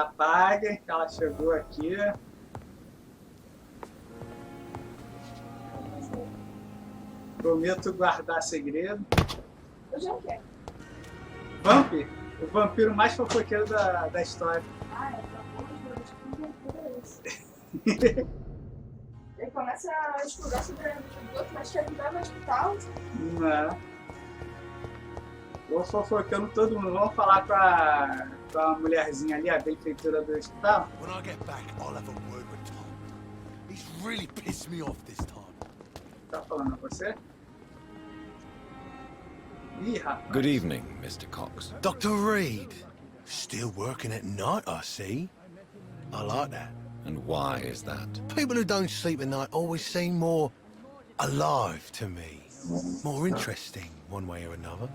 Apaguem que ela chegou aqui. Prometo guardar segredo. Eu já quero. Vampyr, o vampiro mais fofoqueiro da história. Ah, é, pelo amor de Deus, que loucura é esse? Ele começa a estudar sobre o outro, mas quer entrar no hospital. Não é. Vou fofocando todo mundo. Vamos falar com a mulherzinha ali, a benfeitora do hospital. When I get back, I'll have a word with Tom. He's really pissed me off this time. Tá falando com você? Ih, rapaz. Good evening, Mr. Cox. Dr. Reed. Still working at night, I see. I like that. And why is that? People who don't sleep at night always seem more alive to me. More interesting, one way or another.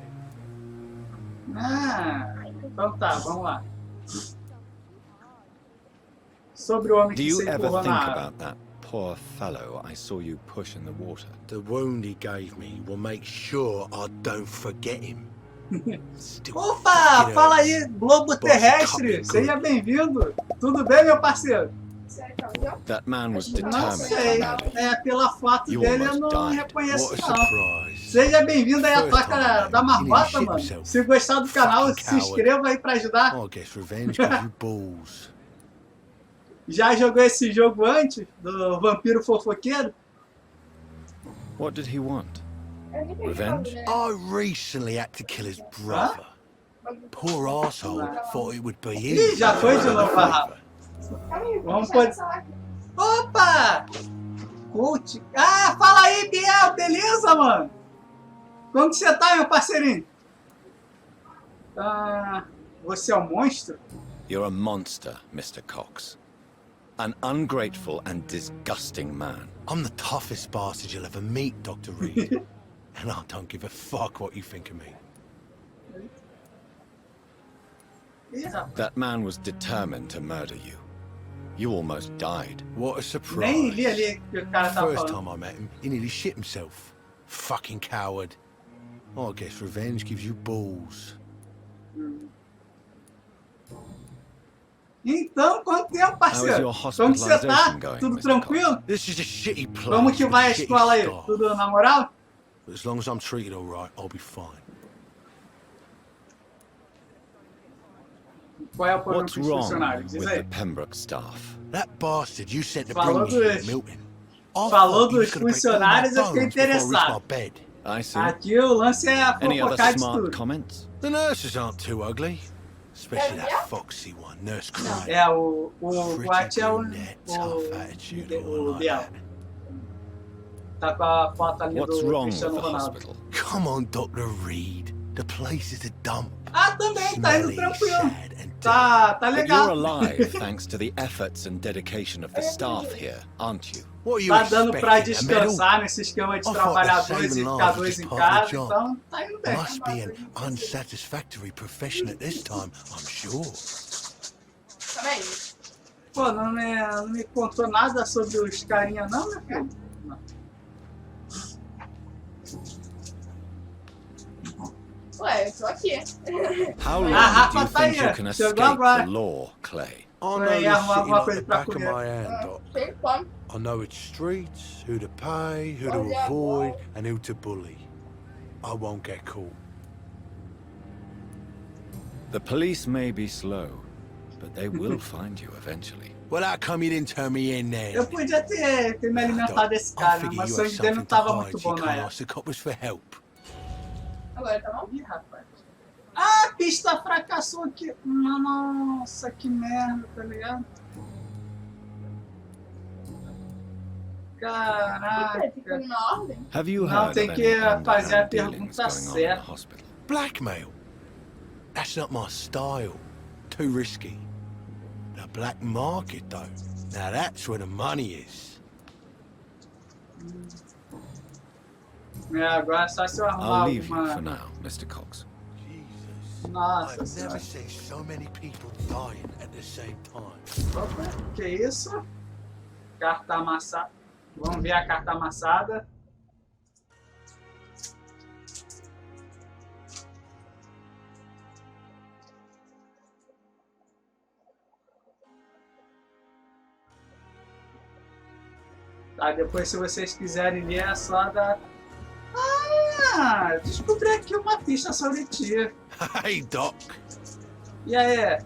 Ah, então tá, vamos lá. Sobre o homem Do que you se ever empurrou think na água. about that poor fellow I saw you push in the water? The wound he gave me will make sure I don't forget him. Still Opa, fucking fala hurts. aí, Globo Terrestre. Seja bem-vindo. Tudo bem, meu parceiro? Sério, tá legal? That man was Não determined sei, to murder you. é, pela foto You dele eu almost não died. reconheço What a não. surprise. Seja bem-vindo aí à First Toca time, da Marmota, shit mano. yourself. Se gostar do canal, Fucking se coward. inscreva aí pra ajudar. I guess revenge gives you balls. Já jogou esse jogo antes? Do vampiro fofoqueiro? What did he want? Eu nem peguei Revenge? né? I recently had to kill his brother. Poor arsehole thought it would be Ih, easy. já foi de novo, Rafa. Amigo, Vamos deixa pôr- essa lá aqui. Opa! Coach. Ah, fala aí, Biel. Beleza, mano? Como que você tá, meu parceirinho? Ah, você é um monstro? You're a monster, Mr. Cox. An ungrateful and disgusting man. I'm the toughest bastard you'll ever meet, Dr. Reed. And I don't give a fuck what you think of me. Ih, rapaz. That man was determined to murder you. You almost died. What a Nem surprise. li ali o que o cara tava First falando. time I met him, he nearly shit himself. Fucking coward. I guess revenge gives you balls. Então, quanto tempo, How is parceiro? your Como que você tá? hospitalization going, Tudo Mr. tranquilo? This is a shitty place. Como que with vai a shitty escola aí? staff. Tudo na moral? But as long as I'm treated alright, I'll be fine. Qual é o problema What's com os wrong funcionários? Diz with aí. the Pembroke staff? That bastard you sent to Falou bring me here, dos- Milton. I falou thought he was dos gonna break all my funcionários, eu fiquei bones before I reached interessado. my bed. I see. Aqui o lance é Any other fofocar de smart tudo. comments? The nurses aren't too ugly. Especially Yeah? that foxy one, Nurse Crime. É, o Guate é o Dell. That. Tá com a foto ali What's do wrong with Cristiano the Ronaldo. hospital? Come on, Dr. Reed. The place is a dump. Ah, também, tá indo Smelly, tranquilo. sad and Tá But you're legal. alive thanks to the efforts and dedication of the staff here, aren't you? What are you Tá dando pra expecting, a medal? descansar nesse esquema de I trabalhar thought that dois e saving ficar lives dois was em part of the casa, job. então tá indo bem. Must be an unsatisfactory profession at this time, I'm sure. Também. Pô, não me contou nada sobre os carinha não, meu filho? Não. Ué, eu tô aqui. How long Rafa do you tá think aí, you can chegou escape agora. the law, Clay? I know Well, this yeah, city well, like coisa the pra back of comer. my hand, Doc. Tem como. I know its streets, who to pay, who to Olha, avoid, bom. and who to bully. I won't get caught. The police may be slow, but they will find you eventually. Well, how come you didn't turn me in then? Eu podia ter me alimentado desse I cara, figure mas o you had sangue dele não something to tava hide, muito so bom you na can't época. ask the coppers for help. Agora tá bom? Ih, rapaz. Ah, a pista fracassou aqui. Nossa, que merda, tá ligado? Caraca. Fica na ordem. Have you Não, heard tem of que any fazer a underhand dealings pergunta going on in the certa. hospital? Blackmail? That's not my style. Too risky. The black market, though. Now that's where the money is. É, agora é só se eu arrumar I'll leave you for alguma... now, Mr. Cox. Jesus. Nossa I've senhora. never seen so many people dying at the same time. Opa, que isso? Carta amassada. Vamos ver a carta amassada. Tá, depois se vocês quiserem ler é só da... Ah, descobri aqui uma pista sobre ti. Hey, Doc. E aí?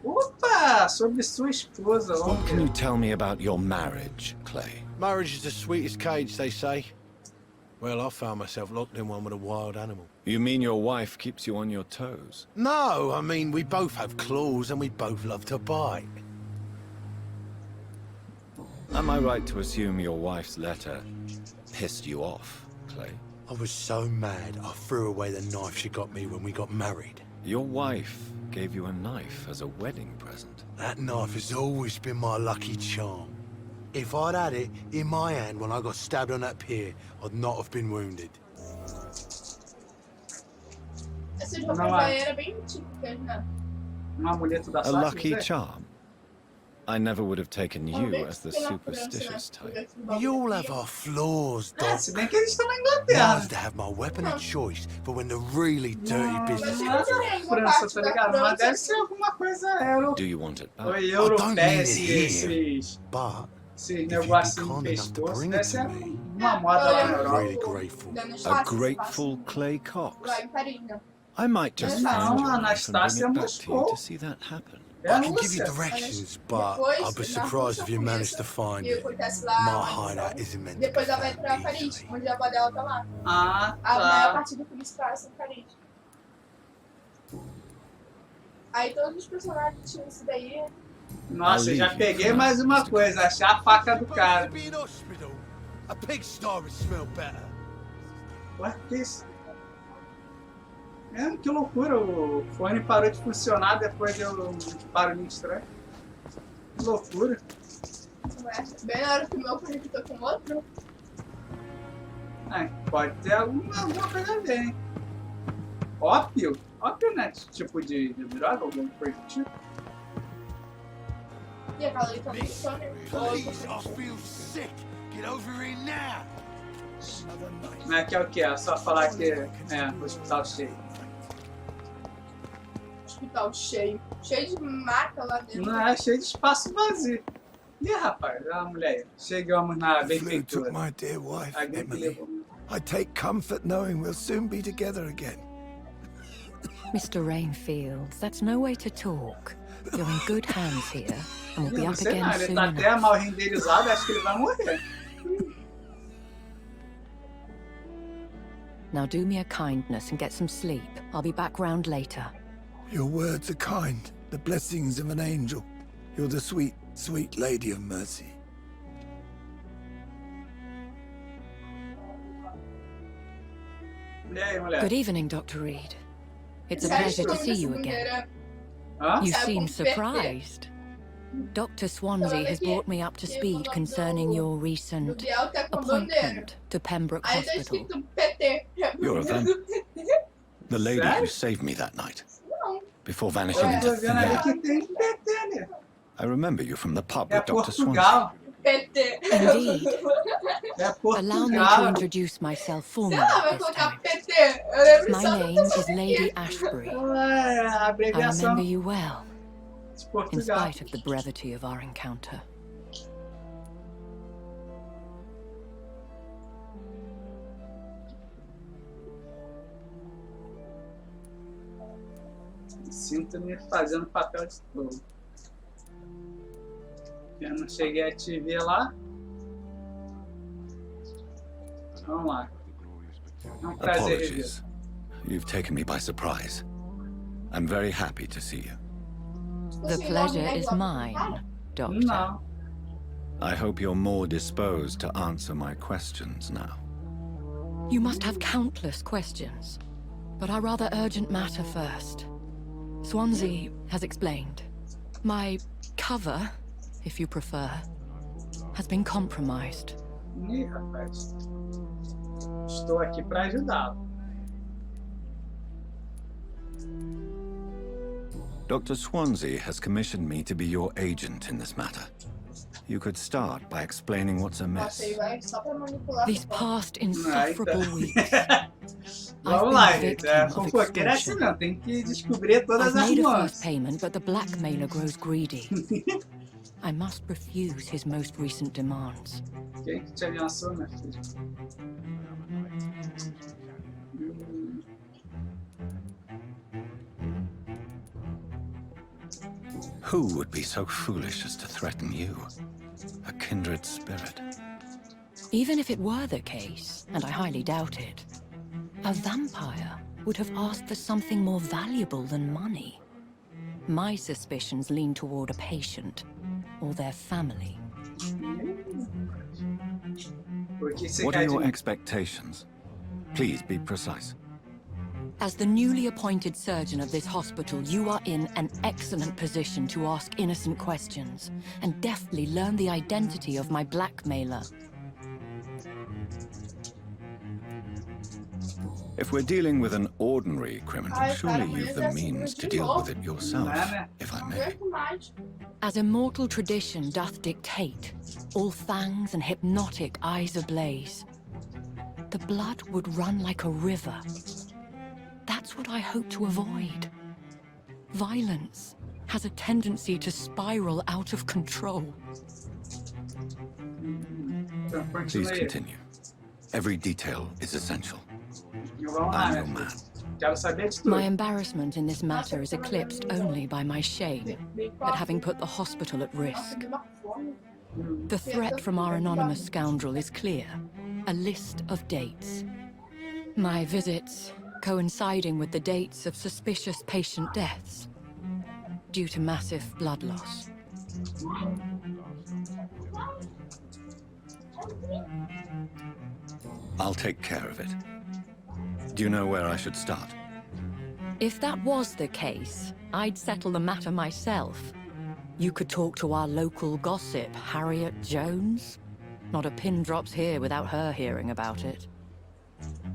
Opa, sobre sua esposa. What Vamos can you ver. tell me about your marriage, Clay? Marriage is the sweetest cage, they say. Well, I found myself locked in one with a wild animal. You mean your wife keeps you on your toes? No, I mean, we both have claws and we both love to bite. Am I right to assume your wife's letter pissed you off, Clay? I was so mad, I threw away the knife she got me when we got married. Your wife gave you a knife as a wedding present. That knife has always been my lucky charm. If I'd had it in my hand when I got stabbed on that pier, I'd not have been wounded. Essas roupas daí eram bem típicas, né? Um amuleto da A sorte. lucky né? charm? I never would have taken you Talvez as the pela superstitious França, né? type. We all have our flaws, É, Doc. se bem que eles estão na Inglaterra. Mine's to have my weapon of choice for when the really dirty business Não é comes out. França, tá ligado? Mas deve ser alguma coisa Do you want it back? Oi, don't europeia, mean it esses But negocinhos you'd be de kind enough to pescoço. bring Deve it ser to me, uma moda lá na I'm Europa. really grateful. A grateful Clay Cox. Lá em Paris, né? I might just Não, find your a wife and Anastácia bring it back to you mostrou. to see that happen. É a I can give you Rússia. directions, but Depois, I'd be na surprised Rússia if you managed to começa, find que it. acontece lá, My uma hideout missão. isn't meant to be Depois ela vai found pra Paris, easily. onde a avó dela tá lá. Ah, A maior tá. parte do filme se passa em Paris. Aí todos os personagens tinham isso daí. Nossa, já Ali, peguei Fran, mais uma Mr. coisa. Achar a faca do Supposed cara. to be in hospital. A pigsty would smell better. Ué, que isso? É, que loucura. O fone parou de funcionar depois de um barulho estranho. Que loucura. Não é? Bem na hora que o meu conectou com o outro. É, pode ter alguma coisa a ver, hein? Ópio? Ópio, né? Tipo de droga, alguma coisa do tipo. E aquela ali também funciona. Please, I feel sick. Get over here now. Mas que é o que? É só falar que é hospital cheio. Hospital cheio. Cheio de maca lá dentro. Não é cheio de espaço vazio. Ih, rapaz, olha a mulher aí. Chegamos na The flu took benfeitura. my dear wife, A gripe Emily. levou. I take comfort knowing we'll soon be together again. Mr. Rainfield, that's no way to talk. You're in good hands here, and we'll Eu be não up sei não, again ele soon tá até enough. mal renderizado, acho que ele vai morrer. Now do me a kindness and get some sleep. I'll be back round later. Your words are kind, the blessings of an angel. You're the sweet, sweet lady of mercy. E aí, mulher? Good evening, Dr. Reed. It's a Sério, pleasure to como see essa you again. bandeira- Hã? You Sabe seem como perder. surprised. Dr. Swansea has brought me up to speed concerning your Do recent Biel tá com a bandeira. appointment to Pembroke Aí tá Hospital. escrito PT. You're a vamp. The lady Sério? who saved me that night, Não. before vanishing Eu into tô thin vendo ali air. que tem PT, né? I remember you from the pub É with Dr. Swansea. Portugal. PT. Indeed. É Allow me to Portugal. introduce myself Se formally ela vai this colocar time. PT, eu lembro My só do name is personagem Lady aqui. Ashbury. Ué, a I abreviação remember you well, de in Portugal. spite of the brevity of our encounter. Sinto-me fazendo papel de tolo. Eu não cheguei a te ver lá. Vamos lá. É um prazer rever. Apologies. You've taken me by surprise. I'm very happy to see you. The pleasure is mine, Doctor. Não. I hope you're more disposed to answer my questions now. You must have countless questions, but our rather urgent matter first. Swansea has explained. My cover, if you prefer, has been compromised. Ih, rapaz. Estou aqui para ajudá-lo. Dr. Swansea has commissioned me to be your agent in this matter. You could start by explaining what's Nossa, amiss. aí vai só pra manipular. These past insufferable então. weeks Vamos lá, gente. A fofoqueira é assim não, tem que descobrir todas I've as made a first nuances. payment, but the blackmailer grows greedy. I must refuse his most recent demands. Quem que te ameaçou, minha filha? Who would be so foolish as to threaten you? A kindred spirit. Even if it were the case, and I highly doubt it, a vampire would have asked for something more valuable than money. My suspicions lean toward a patient or their family. What are your expectations? Please be precise. As the newly appointed surgeon of this hospital, you are in an excellent position to ask innocent questions and deftly learn the identity of my blackmailer. If we're dealing with an ordinary criminal, surely you've the means to deal with it yourself, if I may. As immortal tradition doth dictate, all fangs and hypnotic eyes ablaze, the blood would run like a river. That's what I hope to avoid. Violence has a tendency to spiral out of control. Please continue. Every detail is essential. Vamos lá, I'm minha your man. filha. Quero saber de tudo. My embarrassment in this matter is eclipsed only by my shame at having put the hospital at risk. The threat from our anonymous scoundrel is clear. A list of dates. My visits coinciding with the dates of suspicious patient deaths due to massive blood loss. I'll take care of it. Do you know where I should start? If that was the case, I'd settle the matter myself. You could talk to our local gossip, Harriet Jones. Not a pin drops here without her hearing about it.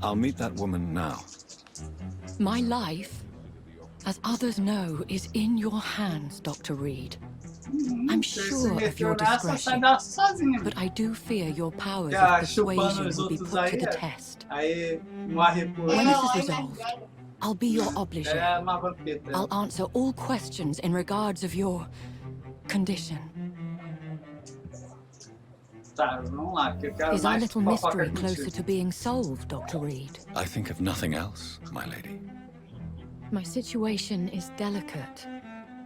I'll meet that woman now. My life, as others know, is in your hands, Dr. Reed. I'm sure of your discretion, but I do fear your powers of persuasion will be put to the test. Aí, não há recurso. When this is resolved, I'll be your obligé. É uma vampeta. I'll answer all questions in regards of your condition. Tá, vamos lá, que eu quero Is our mais little fofoca mystery closer contigo. to being solved, Dr. Reed? I think of nothing else, my lady. My situation is delicate,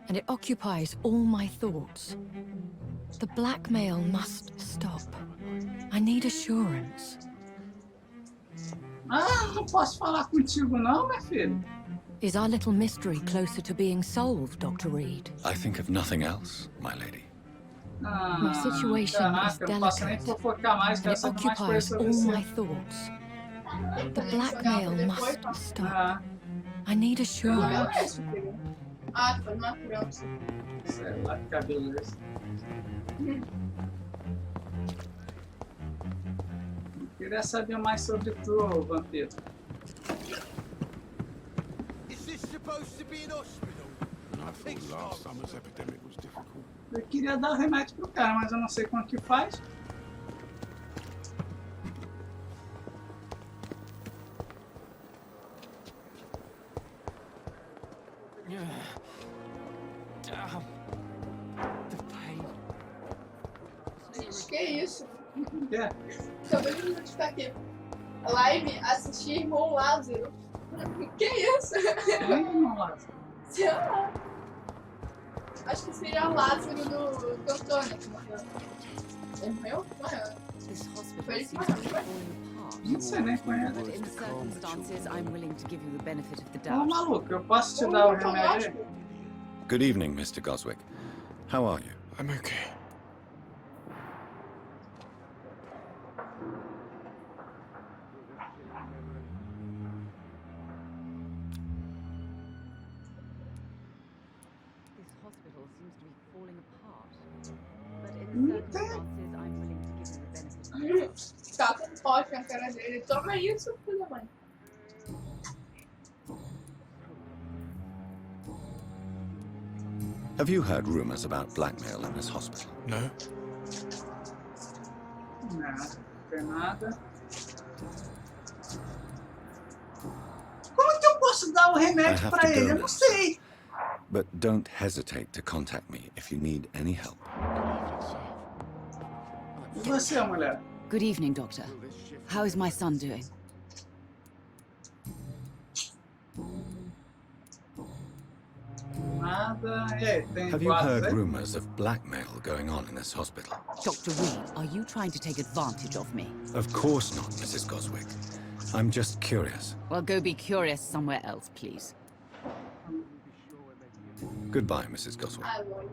and it occupies all my thoughts. The blackmail must stop. I need assurance. Ah, não posso falar contigo não, minha filha. Is our little mystery closer to being solved, Dr. Reed? I think of nothing else, my lady. Ah, My situation is caraca, eu não posso nem delicate, fofocar mais, and quero it saber mais coisas occupies sobre all você. my thoughts. The blackmail must stop. Ah, I need assurance. Ah, foi uma criança. sei lá que cabelo é esse. Eu queria saber mais sobre tu, vampiro. Is this supposed to be an hospital? I thought last summer's epidemic was difficult. Eu queria dar remédio pro cara, mas eu não sei como que faz. Gente, que isso? É. Acabei de notificar aqui. Live assistir irmão Lázaro. Que isso? Não, Lázaro. Sei lá. Acho que seria o Lázaro do cantor, né? Que morreu. Ele morreu? Morreu. This hospital Foi ele que seems morreu, to be não foi? falling apart. Não sei nem conhece. But in circumstances, I'm willing to give you the benefit of the Ô, doubt. maluco, eu posso te dar o remédio aí? Good evening, Mr. Goswick. How are you? I'm okay. This hospital seems to be falling apart. But in circumstances, I'm willing to give you the benefit of the doubt. Tá com pote na cara dele. Toma isso, filho da mãe. Have you heard rumors about blackmail in this hospital? No? Nada, não tem nada. dar o remédio pra ele? Eu não sei. But don't hesitate to contact me if you need any help. E você, mulher? Good evening, Doctor. How is my son doing? Nada. E aí, tem Have you quadros heard aí? rumors of blackmail going on in this hospital? Dr. Reed, are you trying to take advantage of me? Of course not, Mrs. Goswick. I'm just curious. Well, go be curious somewhere else, please. Goodbye, Mrs. Goswick. Ah, Lord.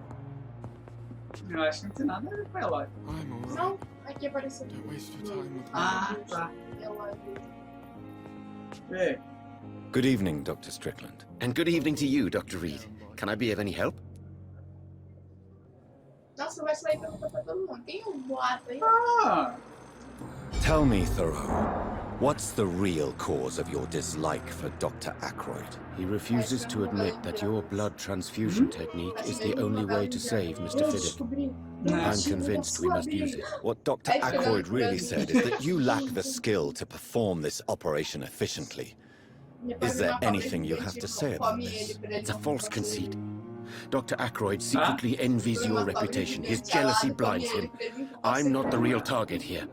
Eu acho que não tem nada a ver com a Eloy. I'm alright. Não, aqui apareceu. Don't waste your time with Ah, tá. E aí? Good evening, Dr. Strickland. And good evening to you, Dr. Reed. Can I be of any help? Nossa, vai sair perguntar pra todo mundo. Tem boato aí? Ah, Tell me, Thoreau, what's the real cause of your dislike for Dr. Ackroyd? He refuses to admit that your blood transfusion technique is the only way to save Mr. Eu Fiddick. descobri. I'm convinced we must use it. What Dr. Ackroyd really said is that you lack the skill to perform this operation efficiently. Is there anything you have to say about this? It's a false conceit. Dr. Ackroyd secretly envies your reputation. His jealousy blinds him. I'm not the real target here.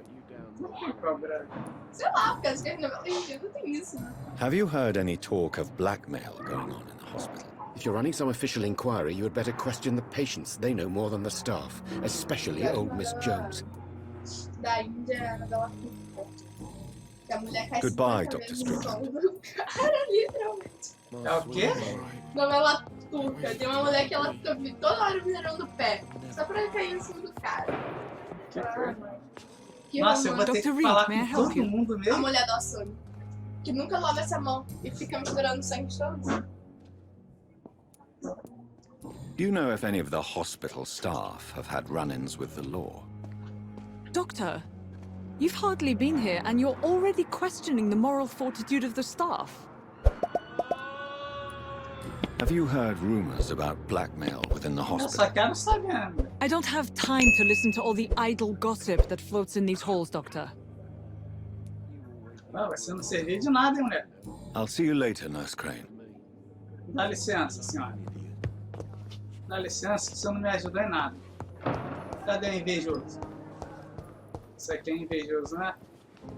Sei lá, porque as coisas não tem isso, né? Have you heard any talk of blackmail going on in the hospital? If you're running some official inquiry, you had better question the patients. They know more than the staff, especially old Miss Jones. Da Índia, Anabela Turca. Que a mulher cai Goodbye, 50 Dr. vezes no Strickland. som do cara, literalmente. é o quê? Novela turca. Tem uma mulher que ela fica toda hora virando o pé. Só pra cair em cima do cara. Que Nossa, eu vou ter Dr. que falar Reed, may I com help todo you? mundo A mesmo. mulher da Sony. Que nunca lava essa mão e fica misturando sangue de todos. Do you know if any of the hospital staff have had run-ins with the law? Doctor, you've hardly been here and you're already questioning the moral fortitude of the staff. Have you heard rumors about blackmail within the Eu hospital? só quero saber. I don't have time to listen to all the idle gossip that floats in these halls, Doctor. Ah, você não serviu de nada, hein, mulher? I'll see you later, Nurse Crane. Dá licença, senhora. Dá licença que você não me ajudou em nada. Cadê o invejoso? Esse aqui é invejoso, né?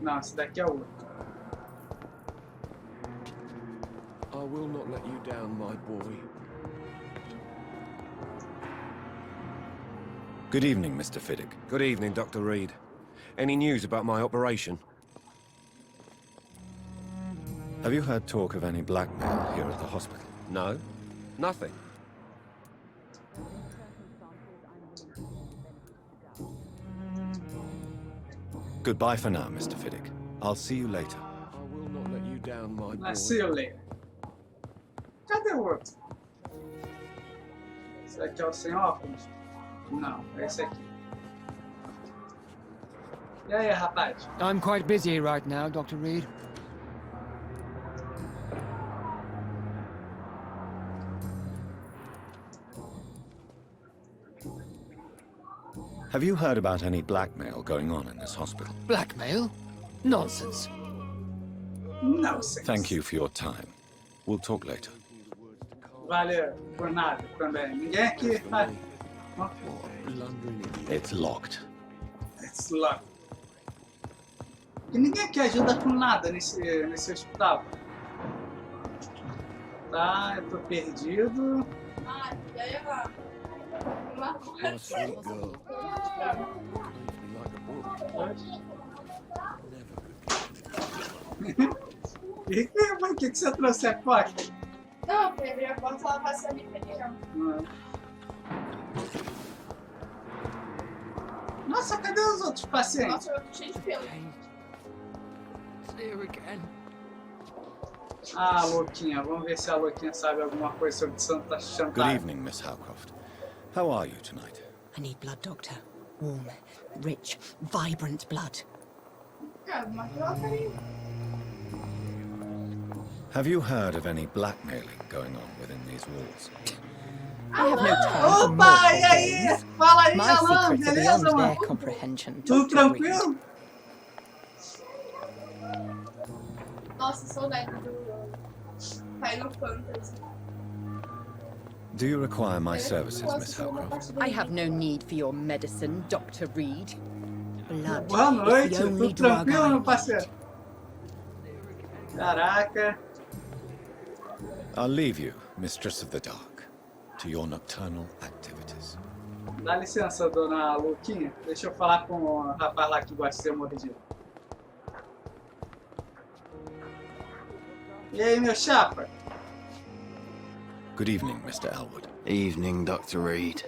Não, esse daqui é o outro. I will not let you down, my boy. Good evening, Mr. Fiddick. Good evening, Dr. Reed. Any news about my operation? Have you heard talk of any blackmail here at the hospital? No. Nothing. Goodbye for now, Mr. Fiddick. I'll see you later. I will not let you down, my boy. Nasceu, cadê o outro? Esse aqui é o sem óculos? Não, é esse aqui. E aí, rapaz? I'm quite busy right now, Dr. Reed. Have you heard about any blackmail going on in this hospital? Blackmail? Nonsense. Não sei. Thank you for your time. We'll talk later. Valeu, por nada também. Ninguém aqui faz. It's locked. It's locked. E ninguém aqui ajuda com nada nesse hospital. Tá, eu tô perdido. Ah, e aí, ó. Uma My sweet girl. Like a book. E o que você trouxe a coca? Não, eu fui abrir a porta e ela passou ali pra ligar. Nossa, cadê os outros pacientes? Nossa, eu tô cheio de pelo. Here again. Ah, louquinha. Vamos ver se a louquinha sabe alguma coisa sobre Santa Good Chantal. evening, Miss Howcroft. How are you tonight? I need blood, Doctor. Warm, rich, vibrant blood. Ah, uma troca aí. Have you heard of any blackmailing going on within these walls? I have no time for more Opa, e aí? things. Fala aí, My Alan, secrets are beleza, beyond their mano? comprehension, Tudo Dr. Reed. tranquilo? Nossa, saudade do... cai no fantasy. Do you require my services, Miss Howcroft? I have no need for your medicine, Dr. Reed. Blood Boa noite, is the only tudo drug tranquilo, I meu need. parceiro? Caraca. I'll leave you, Mistress of the Dark, to your nocturnal activities. Dá licença, dona Luquinha. Deixa eu falar com o rapaz lá que gosta de ser mordido. E aí, meu chapa? Good evening, Mr. Elwood. Evening, Dr. Reed.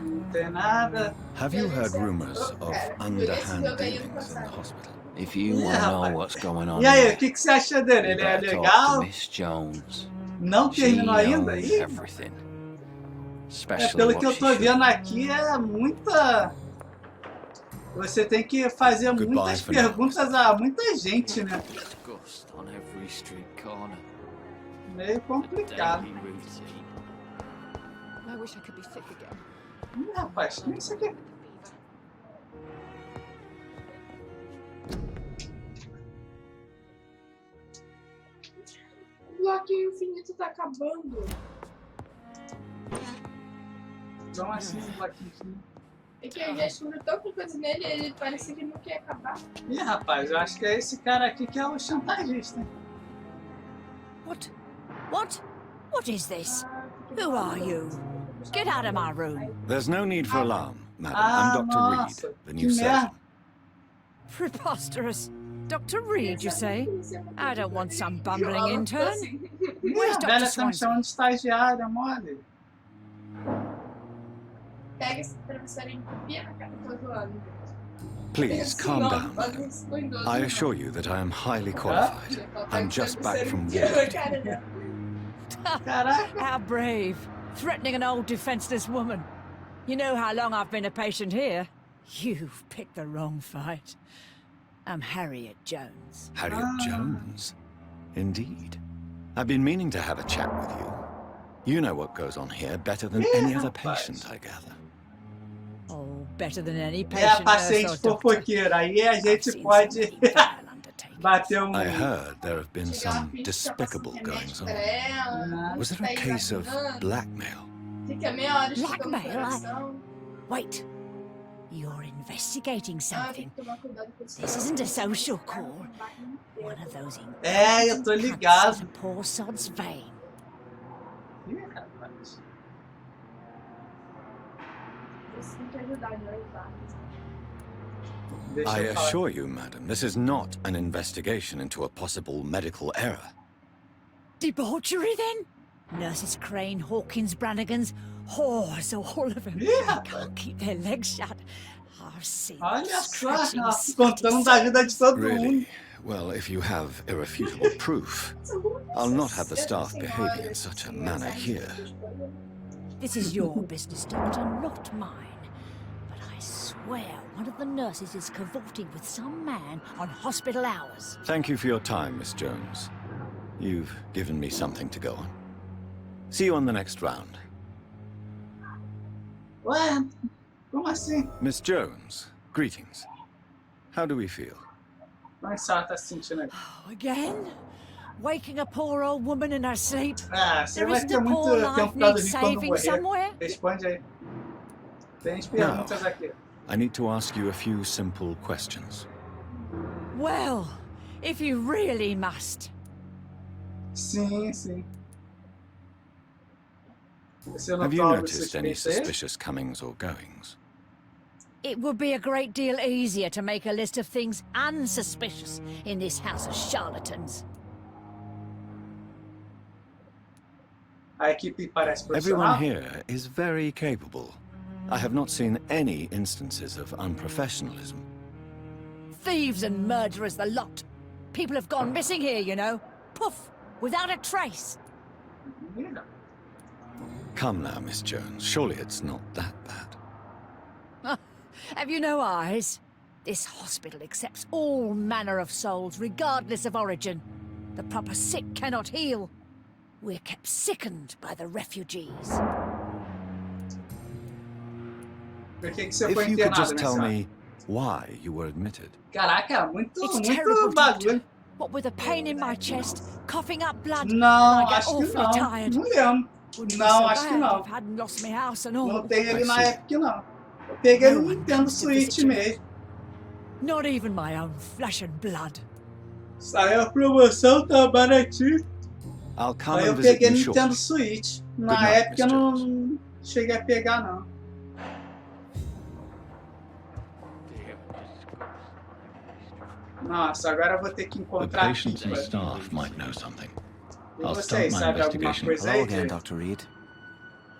Não tem nada. Have you heard rumors of underhand dealings in the hospital? If you want to know what's going on E aí, o here, que você acha dele? you Ele é better talk to legal? Miss Jones. Não She terminou ainda? knows Ih, everything. é, Especially pelo que what eu she tô should. vendo aqui, é muita... Você tem que fazer muitas for now. perguntas a muita gente, né? Disgust on every street corner. Meio complicado. Daily routine. I wish I could be sick again. Ih, rapaz, que isso aqui? O bloquinho infinito tá acabando. Então assim, aqui. É que eu já escrevi tanta coisa nele e ele parecia que não quer acabar. Ih, rapaz, eu acho que é esse cara aqui que é o chantagista. What? What? What is this? Who are you? Get out of my room. There's no need for alarm, madam. Ah, I'm Dr. nossa, Reed, the que new surgeon. merda. Preposterous. Dr. Reed, you say? I don't want some bumbling Ela intern. assim. Ih, Where's a Dr. velha tá me Swansea? chamando de estagiária, mole. Pega esse travesseiro e enfia na cara, tô zoando. Please, calm Não, down, faz madam. isso com idoso, I não. assure you that I am highly qualified. I'm just back from war. Caraca. How brave. Threatening an old defenseless woman. You know how long I've been a patient here? You've picked the wrong fight. I'm Harriet Jones. Harriet Jones? Indeed. I've been meaning to have a chat with you. You know what goes on here better than any other patient, I gather. Oh, better than any É a patient nurse paciente or doctor. fofoqueira. Aí a gente pode bater um... I heard there have been some despicable goings on. Was there a case of blackmail? Fica meia hora escutando Blackmail? coração. Wait. You're investigating Ah, something. tem que tomar cuidado com isso. This isn't a social call. One of those É, eu tô ligado. a poor sod's vein. Ih, rapaz. Você tem que ajudar, não ajudar. Deixa I eu falar. assure you, madam, this is not an investigation into a possible medical error. Debauchery, then? Nurses Crane, Hawkins, Brannigans, whores, all of them. Yeah. They can't keep their legs shut. I've seen them Olha só, scratching ela sweaty contando da vida de todo mundo. Really? Well, if you have irrefutable proof, I'll not have the staff behaving in such a manner here. This is your business, Doctor, not mine. But I swear one of the nurses is cavorting with some man on hospital hours. Thank you for your time, Miss Jones. You've given me something to go on. See you on the next round. Ué, como assim? Miss Jones, greetings. How do we feel? Como é que ela tá se sentindo aí? Oh, again? Waking a poor old woman in her sleep? Ah, você There vai isn't ter a muito poor life tempo pra needs dormir quando saving morrer. somewhere? Responde aí. Tem as perguntas aqui. I need to ask you a few simple questions. Well, if you really must. Sim, sim. Você não Have you tá algo noticed any suspeito aí? suspicious comings or goings? It would be a great deal easier to make a list of things unsuspicious in this house of charlatans. A equipe parece Everyone profissional? here is very capable. I have not seen any instances of unprofessionalism. Thieves and murderers, the lot. People have gone missing here, you know. Poof, without a trace. Yeah. Come now, Miss Jones. Surely it's not that bad. Have you no eyes? This hospital accepts all manner of souls, regardless of origin. The proper sick cannot heal. We're kept sickened by the refugees. Por que você foi If you could internado just nessa tell hora? me why you were admitted. Caraca, muito It's terrible, bagulho. What with a pain in my chest, coughing up blood, Não, and I get acho que awfully não. tired. Não lembro. Wouldn't be Não, so acho que bad não. if I hadn't lost my house and all. Não tem ele I na see. Epic, não. Eu peguei No no one Nintendo comes to visit Switch you. mesmo. Not even my own flesh and blood. Saiu a promoção, tá baratinho. I'll come Aí eu and visit peguei you no shortly. Nintendo Switch. Good Na night, Epic eu Miss não cheguei a pegar, não. Nossa, agora eu vou ter que The encontrar patients and pipa. staff might know something. E I'll vocês, start my sabe alguma investigation. coisa Hello aí? again, de- Dr. Reed.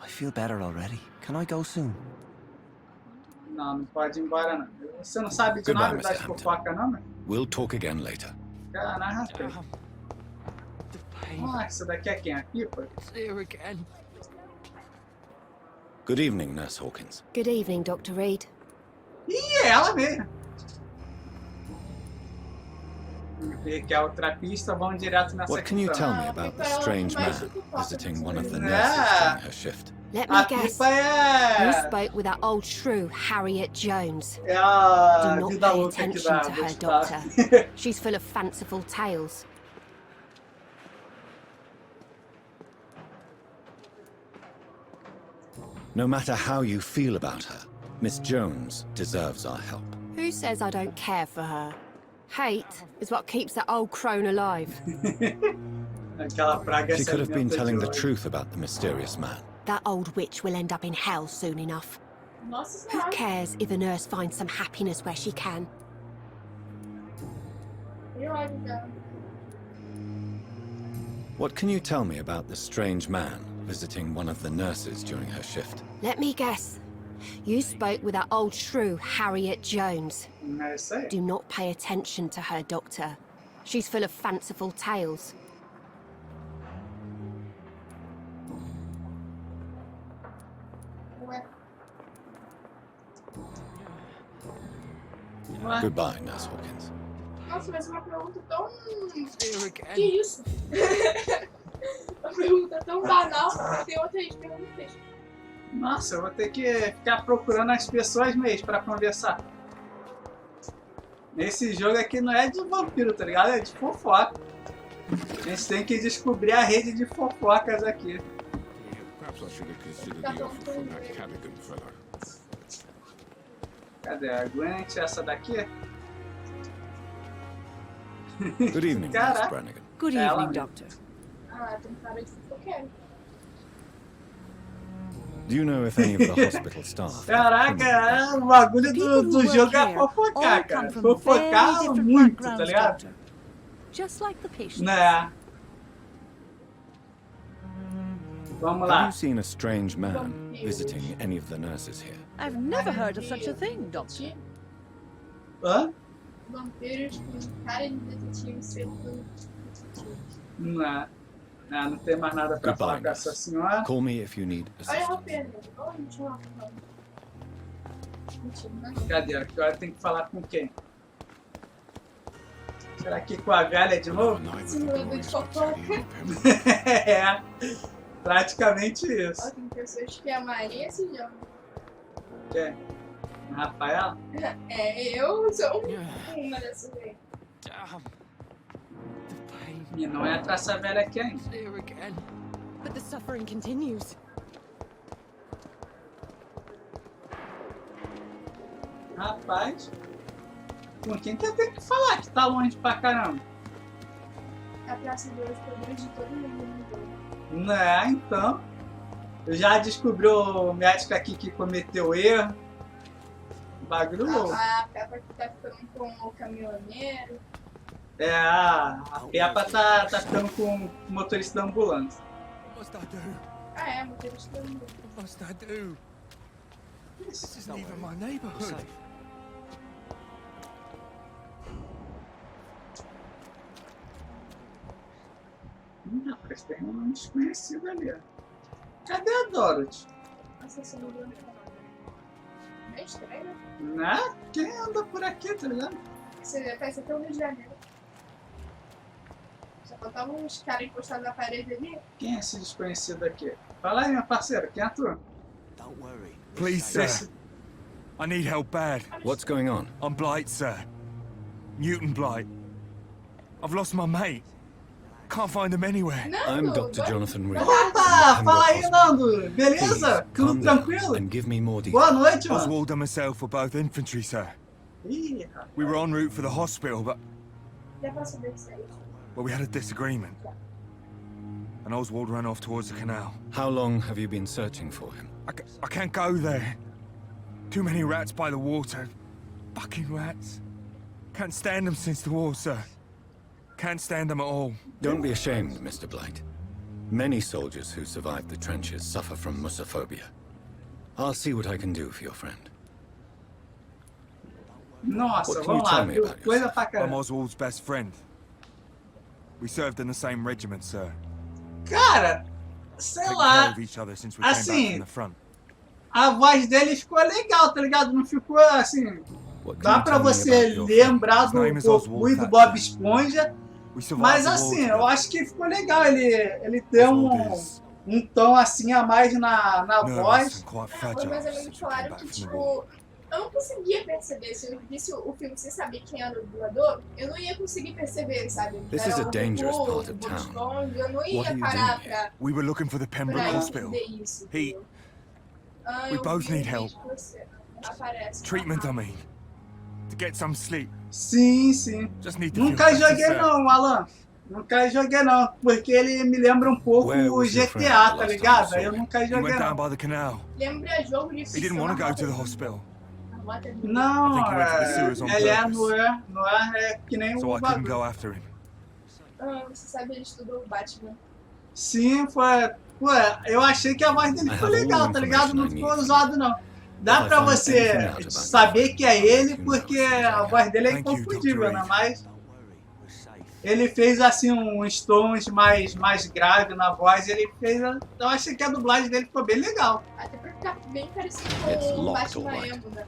I feel better already. Can I go soon? Não, não pode ir embora, não. Você não sabe de Goodbye, nada das Mr. Hampton. fofocas, não, mano? We'll talk again later. Caralho, rapaz. Ah, essa daqui é quem? A pipa? Here again. Good evening, Nurse Hawkins. Good evening, Dr. Reed. Ih, é ela mesmo. Vamos ver que a outra pista, vamos direto nessa What aqui. can you então. tell me about the strange man visiting one of the nurses Yeah. during her shift? Let A me guess. pipa é... You spoke with that old shrew, Harriet Jones. É a Do not vida pay louca aqui attention da to her, hospital. Doctor. She's full of fanciful tales. No matter how you feel about her, Miss Jones deserves our help. Who says I don't care for her? Hate is what keeps that old crone alive. Aquela praga She se could have been alimenta telling de the ódio. truth about the mysterious man. That old witch will end up in hell soon enough. Nossa Who senhora. cares if the nurse finds some happiness where she can? Que ódio dela. What can you tell me about the strange man visiting one of the nurses during her shift? Let me guess. You spoke with that old shrew, Harriet Jones. Não é isso aí? Do not pay attention to her, Doctor. She's full of fanciful tales. Ué. Ué? Goodbye, Nurse Hawkins. Nossa, mas uma pergunta tão... Here again. Que isso? Uma pergunta tão banal. Tem outra aí, pergunta. Nossa, eu vou ter que ficar procurando as pessoas mesmo pra conversar. Esse jogo aqui não é de vampiro, tá ligado? É de fofoca. A gente tem que descobrir a rede de fofocas aqui. Perhaps I should have considered the offer from that Cadigan fellow. Cadê a Gwent? Essa daqui? Good evening, Nurse Caraca. Brannigan. Good Ela evening, mesmo. Doctor. Ah, tem cara de fofoqueiro. Do you know if any of the hospital staff... Caraca, o bagulho do jogo é fofocar, cara. Fofocar muito, tá ligado? Just like the patient. Né? Vamos Have lá. you seen a strange man visiting any of the nurses here? I've never heard of such a thing, Doctor. Hã? Vampiros com cara de detetive, sendo Não. Não tem mais nada pra falar com essa senhora. Call me if you need Olha a assistance. roupinha dele. Olha, deixa eu lá. Mentira, não. Cadê? Agora tem que falar com quem? Será que com a velha de novo? Simulador de fofoca. É, praticamente Ó, isso. tem pessoas que amaria esse jogo. Quem? Rafael? É, eu sou uma dessas aí. E não é pra essa velha aqui ainda. Here again. But the suffering continues. Rapaz, com quem que eu tenho que falar que tá longe pra caramba? A praça de hoje foi de todo mundo. Né, então. Eu já descobri o médico aqui que cometeu erro. Bagulho louco. A Peppa que tá ficando com o caminhoneiro. É, a Peppa tá ficando com o motorista da ambulância. What must I do? Ah, é, motorista da ambulância. What must I do? This isn't even my neighborhood. Rapaz, tem um desconhecido ali. Cadê a Dorothy? Nossa, esse número é estranho, né? Né? Quem anda por aqui, tá ligado? Parece até o Rio de Janeiro. Só faltavam uns caras encostados na parede ali. Quem é esse desconhecido aqui? Fala aí, minha parceira, quem é tu? Don't worry. Please, sir. I need help bad. What's going on? I'm Blight, sir. Newton Blight. I've lost my mate. Can't find him anywhere. I'm Dr. Jonathan Reed. Opa, fala aí, Nando. Beleza? Tudo tranquilo? And give me more Boa noite, mano. Oswald and myself were both infantry, sir. We were en route for the hospital, but we had a disagreement. And Oswald ran off towards the canal. How long have you been searching for him? I can't go there. Too many rats by the water. Fucking rats. Can't stand them since the war, sir. Can't stand them at all. Don't be ashamed, Mr. Blight. Many soldiers who survived the trenches suffer from musophobia. I'll see what I can do for your friend. Nossa, vamos lá. Coisa pra I'm caramba. Oswald's best friend. We served in the same regiment, sir. Cara, sei Taken lá. care of each other since we came back Assim, from the front. a voz dele ficou legal, tá ligado? Não ficou assim. Dá pra você lembrar do Goku e do Bob Esponja. Mas assim, eu acho que ficou legal. Ele tem um tom assim a mais na voz. Foi mais ou menos claro que, tipo, eu não conseguia perceber. Se eu visse o filme sem saber quem era o dublador, eu não ia conseguir perceber, sabe? This is a dangerous part of town. Eu não ia parar pra We were looking for the Pembroke Hospital. entender isso. We both need help. Aparece. Treatment, I mean. To get some sleep. Sim, sim. Just need to Nunca feel better, joguei sir. não, Alan. Nunca joguei não, porque ele me lembra um pouco o GTA, tá ligado? Aí eu nunca He joguei went down não. by the canal. Lembra jogo de He ficção. didn't want to go to the hospital. Não, I think he went to the sewers on ele é purpose. Noir é que nem So o I couldn't bagulho. go after him. Você sabe, ele estudou o Batman. Sim, foi. Pô, eu achei que a voz dele ficou legal, tá ligado? Não ficou usado não. Dá pra você saber que é ele, porque a voz dele é inconfundível, né? Mas ele fez assim uns tons mais grave na voz. Ele fez. Eu achei que a dublagem dele ficou bem legal. Até pra ficar bem parecido com o Batman emo, né?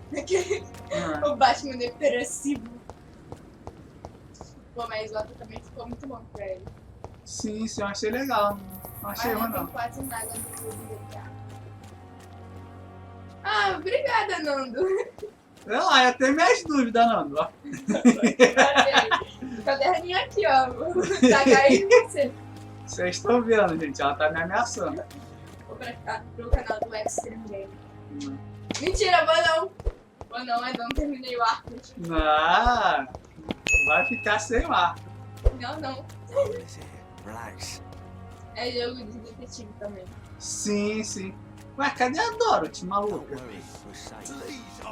O Batman depressivo. Pô, mas o outro também ficou muito bom pra ele. Sim, sim, eu achei legal. Não achei ruim Não tem não. quase nada do GTA. Ah, obrigada, Nando. Sei lá, eu tenho minhas dúvidas, Nando. Ó. Caderninho aqui, ó. Tá caindo em você. Vocês estão vendo, gente. Ela tá me ameaçando. Vou pra cá, pro canal do Extreme. Mentira, vou não. Vou não, ainda não terminei o arco. Não, vai ficar sem o ar. Não. Relax. É jogo de detetive também. Sim, sim. Ué, cadê a Dorothy, maluca?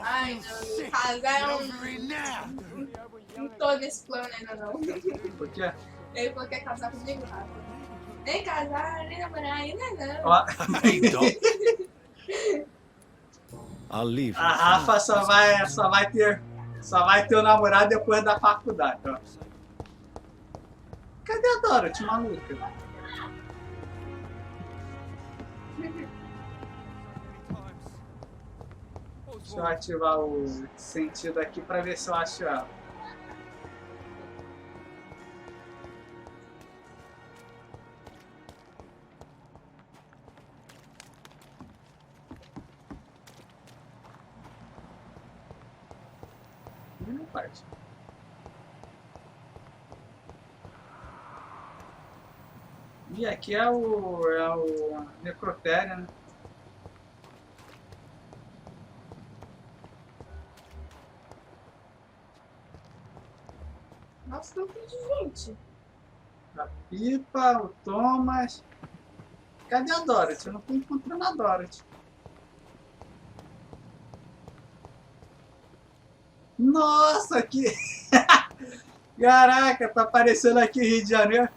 Ai, não. Casar é Não tô nesse plano ainda, não. Por quê? Ele falou que quer casar comigo, Rafa. Nem casar, nem namorar ainda não. Ó. I'll leave. A Rafa só vai ter o namorado depois da faculdade, ó. Cadê a Dorothy, maluca? Deixa eu ativar o sentido aqui pra ver se eu acho ela. Não faz. E aqui é o necrotério, né? Nossa, tanto de gente. A Pipa, o Thomas. Cadê a Dorothy? Eu não tô encontrando a Dorothy. Nossa, que... Caraca, tá aparecendo aqui Rio de Janeiro.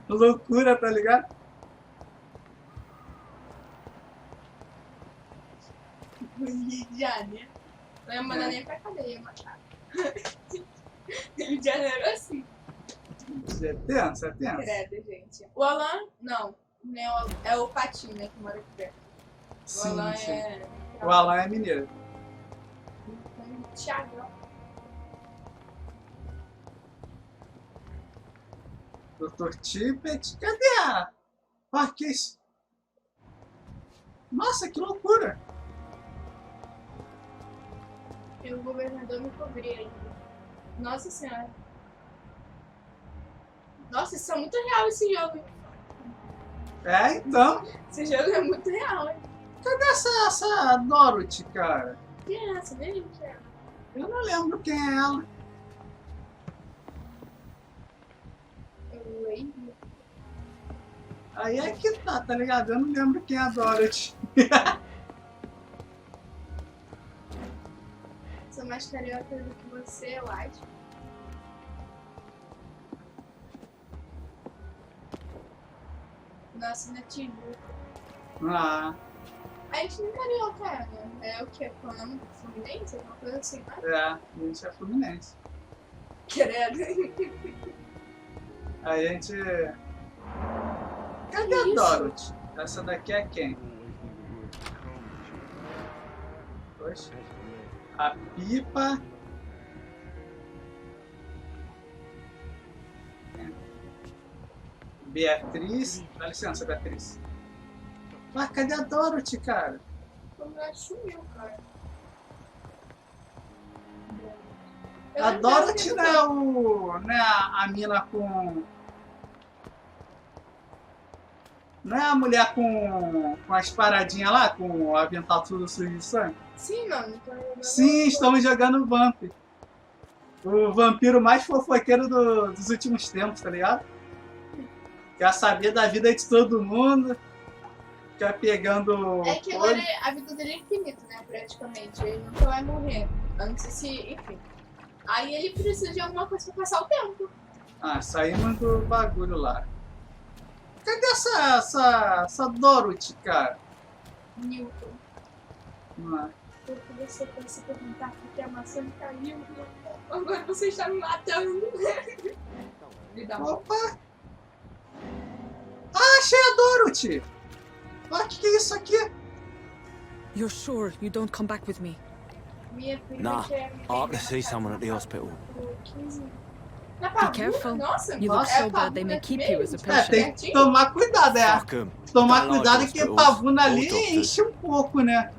Loucura, tá ligado? Rio de Janeiro. Não ia mandar nem pra cadeia matar. Rio de Janeiro é assim. É tenso, é tenso. Credo, gente. O Alan, não. É o Patinho, né, que mora aqui perto. O Sim, Alan sim. é... O Alan é mineiro. Thiago. Dr. Tippett, cadê a... Ah, que isso? Nossa, que loucura! E o governador me cobria ainda. Nossa senhora. Nossa, isso é muito real esse jogo, hein? É, então. Esse jogo é muito real, hein? Cadê essa Dorothy, cara? Quem é essa? Vem, quem é? Eu não lembro quem é ela. Aí é que tá ligado? Eu não lembro quem é a Dorothy. Sou mais carioca do que você, eu acho. Nossa, nativo. Ah. A gente não é carioca, né? É o que? Falando Fluminense? Alguma coisa assim, né? É, a gente é Fluminense. Credo. A gente... Cadê a Dorothy? Essa daqui é quem? Poxa. A Pipa... Beatriz... Dá licença, Beatriz. Ah, cadê a Dorothy, cara? Como ela sumiu, cara. A Dorothy não é não é a mina com... Não é a mulher com as paradinhas lá, com o avental tudo sujo de sangue? Sim, mano. Sim, estamos jogando Vampyr. O vampiro mais fofoqueiro dos últimos tempos, tá ligado? Quer saber da vida de todo mundo. Ficar pegando... É que agora a vida dele é infinita, né? Praticamente. Ele nunca vai morrer. A não ser se... Enfim. Aí ele precisa de alguma coisa pra passar o tempo. Ah, saímos do bagulho lá. Cadê essa Dorothy, cara? Newton. Não é. Porque você pode se perguntar por que a maçã caiu. Agora você está me matando. Opa! Ah, achei a Dorothy! Olha o que é isso aqui? You're sure you don't come back with me? Nah, I have to see someone at the hospital. Be careful. You look so bad they may keep you as a patient. Tem que tomar cuidado, Tomar cuidado que a pavuna ali enche um pouco, né?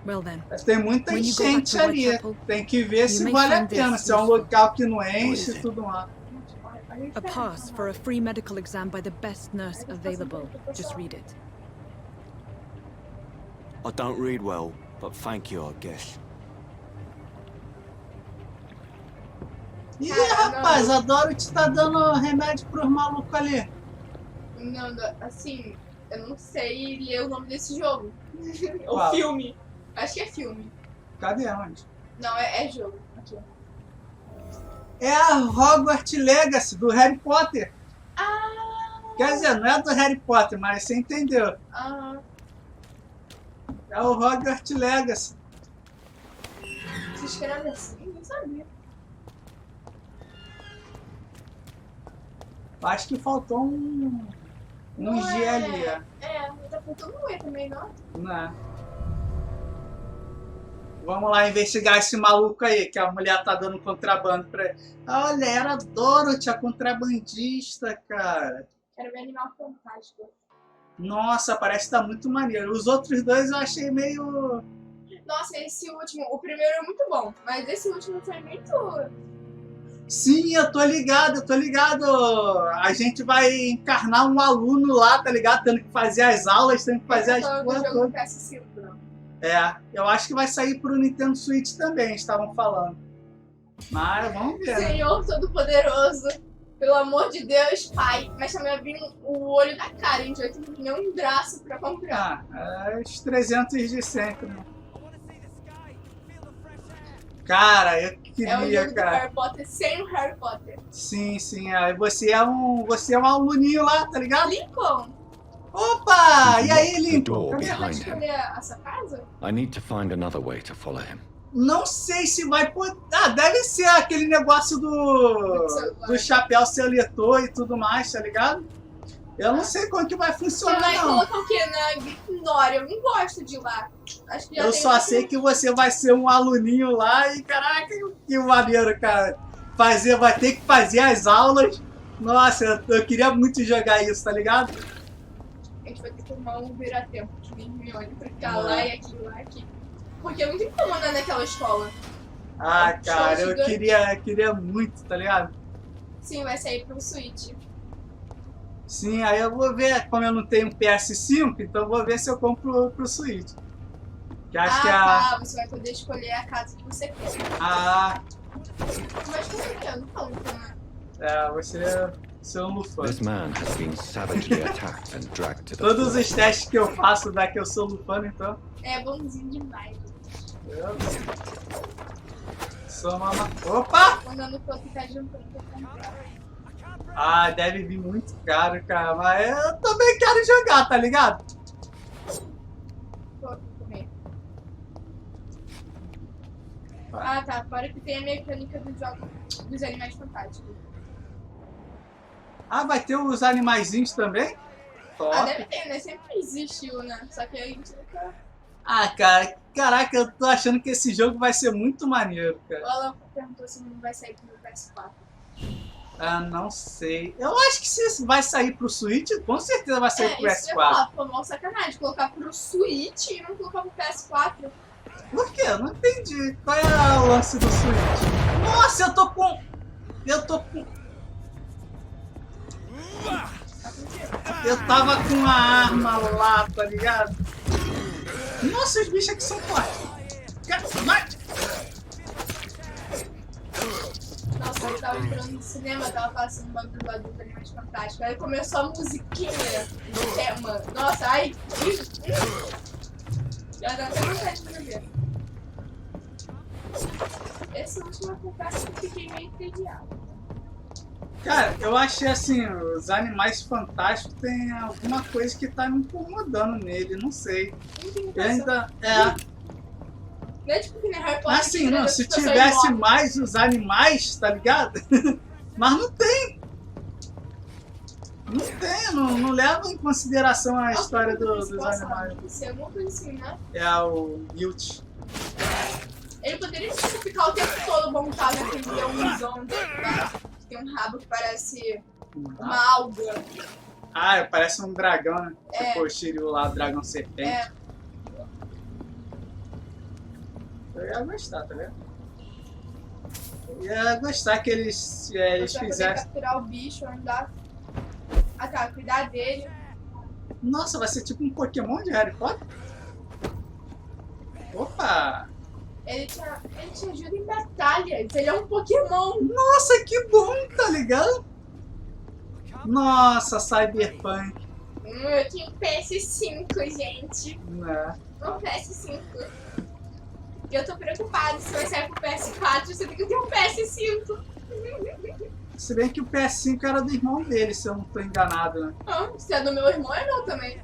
Well then, tem muita enchente ali. Tem que ver se vale a pena, se é um local que não enche e tudo mais. A pass for a free medical exam by the best nurse available. Just read it. I don't read well, but thank you, I guess. Ih, rapaz, a Dorothy tá dando remédio pros malucos ali. Não, assim, eu não sei ler o nome desse jogo. Ou Qual? filme. Acho que é filme. Cadê onde? Não, é jogo. Aqui. É a Hogwarts Legacy, do Harry Potter. Ah! Quer dizer, não é do Harry Potter, mas você entendeu. Ah. É o Hogwarts Legacy. Se escreve assim? Não sabia. Acho que faltou um G ali. Tá faltando um E também, não? Não. Vamos lá investigar esse maluco aí, que a mulher tá dando contrabando pra ele. Olha, era a Dorothy, a contrabandista, cara. Quero ver Animal Fantástico. Nossa, parece que tá muito maneiro. Os outros dois eu achei meio... Nossa, esse último, o primeiro é muito bom, mas esse último foi muito... Sim, eu tô ligado. A gente vai encarnar um aluno lá, tá ligado? Tendo que fazer as aulas, tendo que fazer as coisas todas. É, eu acho que vai sair pro Nintendo Switch também, estavam falando. Mas vamos ver. Senhor Todo-Poderoso, pelo amor de Deus, pai. Mas também abrindo o olho da cara, a gente vai ter que nem um braço pra comprar. Ah, os 300 de sempre, né? Cara, eu queria, é o jogo cara. Do Harry Potter sem o Harry Potter. Sim. Aí você é um aluninho lá, tá ligado? Lincoln. Opa! E aí, Lincoln? Door Você vai behind him. escolher essa casa? I need to find another way to follow him. Não sei se vai poder... Ah, deve ser aquele negócio do chapéu seletor e tudo mais, tá ligado? Eu não sei como que vai funcionar, Você vai não. colocar o quê? Na Grifinória? Eu não gosto de ir lá. Acho que já Eu tem só sei que você vai ser um aluninho lá e, caraca, que maneiro, cara. Vai ter que fazer as aulas. Nossa, eu queria muito jogar isso, tá ligado? A gente vai ter que tomar um vira-tempo que nem milhões pra ficar lá e aqui, lá e aqui. Porque não tem como andar naquela escola. Ah, cara, eu queria muito, tá ligado? Sim, vai sair pro Switch. Sim, aí eu vou ver, como eu não tenho PS5, então eu vou ver se eu compro pro Switch. Que acho que tá, você vai poder escolher a casa que você quer. Ah. Mas como é que eu não falo, né? Você é um lufano. This man has been savagely attacked and dragged to the Todos os testes que eu faço dá que eu sou lufano, então. É bonzinho demais. Eu sou uma... Opa! Mandando pro outro tá juntando pra comprar. Ah, deve vir muito caro, cara. Mas eu também quero jogar, tá ligado? Vou comer. Ah, tá. Fora que tem a mecânica do jogo dos animais fantásticos. Ah, vai ter os animaizinhos também? Top. Ah, deve ter, né? Sempre existiu, né? Só que a gente nunca... Ah, cara, caraca, eu tô achando que esse jogo vai ser muito maneiro, cara. O Alan perguntou se não vai sair pro PS4. Ah, não sei. Eu acho que se vai sair pro Switch, com certeza vai sair pro PS4. PS4. Foi mal sacanagem colocar pro Switch e não colocar pro PS4. Por quê? Eu não entendi. Qual é o lance do Switch? Nossa, eu tô com... Eu tava com a arma lá, tá ligado? Nossa, os bichos aqui são fortes. Vai! Nossa, eu tava entrando no cinema, tava passando um bagulho lá do Animais Fantásticos. Aí começou a musiquinha do tema. Nossa, ai... Já dá até vontade de ver. Esse último eu confesso que fiquei meio entediado. Cara, eu achei assim, os Animais Fantásticos tem alguma coisa que tá me incomodando nele, não sei. Eu ainda... Não é tipo que nem Harry Potter. Assim, não, se tivesse mais os animais, tá ligado? Mas não tem. Não leva em consideração a história dos animais. Isso é uma coisa assim, né? É o Guilt. Ele poderia ficar o tempo todo montado naquele leãozão dele, né? Tem um rabo que parece uma alga. Ah, parece um dragão, né? Tipo o Shiryu lá, o dragão serpente. Eu ia gostar, tá vendo? Eu ia gostar que eles fizessem... capturar o bicho, andar... Ah tá, cuidar dele. Nossa, vai ser tipo um Pokémon de Harry Potter? Opa! Ele te ajuda em batalhas, ele é um Pokémon. Nossa, que bom, tá ligado? Nossa, Cyberpunk. Eu tinha um PS5, gente. Não. Um PS5. E eu tô preocupada, se vai sair pro PS4, você tem que ter um PS5. Se bem que o PS5 era do irmão dele, se eu não tô enganado, né? Não, se é do meu irmão, é meu também.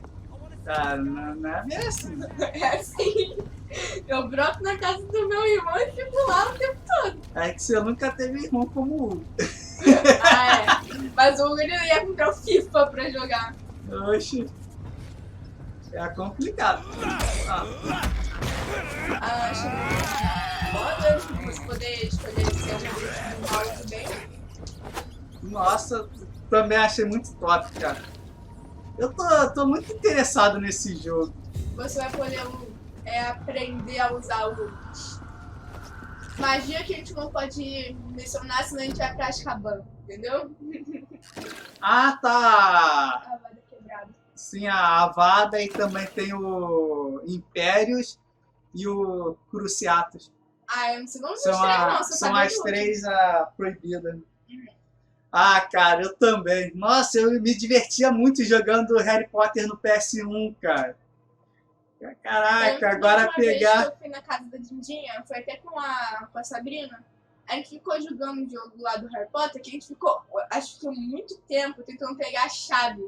Ah, não é bem assim. É assim. Eu broto na casa do meu irmão e fico lá o tempo todo. É que você nunca teve irmão como o Hugo. Ah, é. Mas o Hugo ia comprar o FIFA pra jogar. Oxi. É complicado. Acho foda você poder escolher ser um mal do bem. Nossa, também achei muito top, cara. Eu tô muito interessado nesse jogo. Você vai poder aprender a usar o magia que a gente não pode mencionar, senão a gente vai pra Azkaban, entendeu? Ah, tá! A vada quebrada. Sim, a Avada e também tem o Impérios e o Cruciatus. Ah, eu não sei os três não, são as três proibidas. Ah, cara, eu também. Nossa, eu me divertia muito jogando Harry Potter no PS1, cara. Caraca, agora pegar... Vez que eu fui na casa da Dindinha, foi até com a Sabrina, a gente ficou jogando o jogo lá do Harry Potter, que a gente ficou, acho que muito tempo, tentando pegar a chave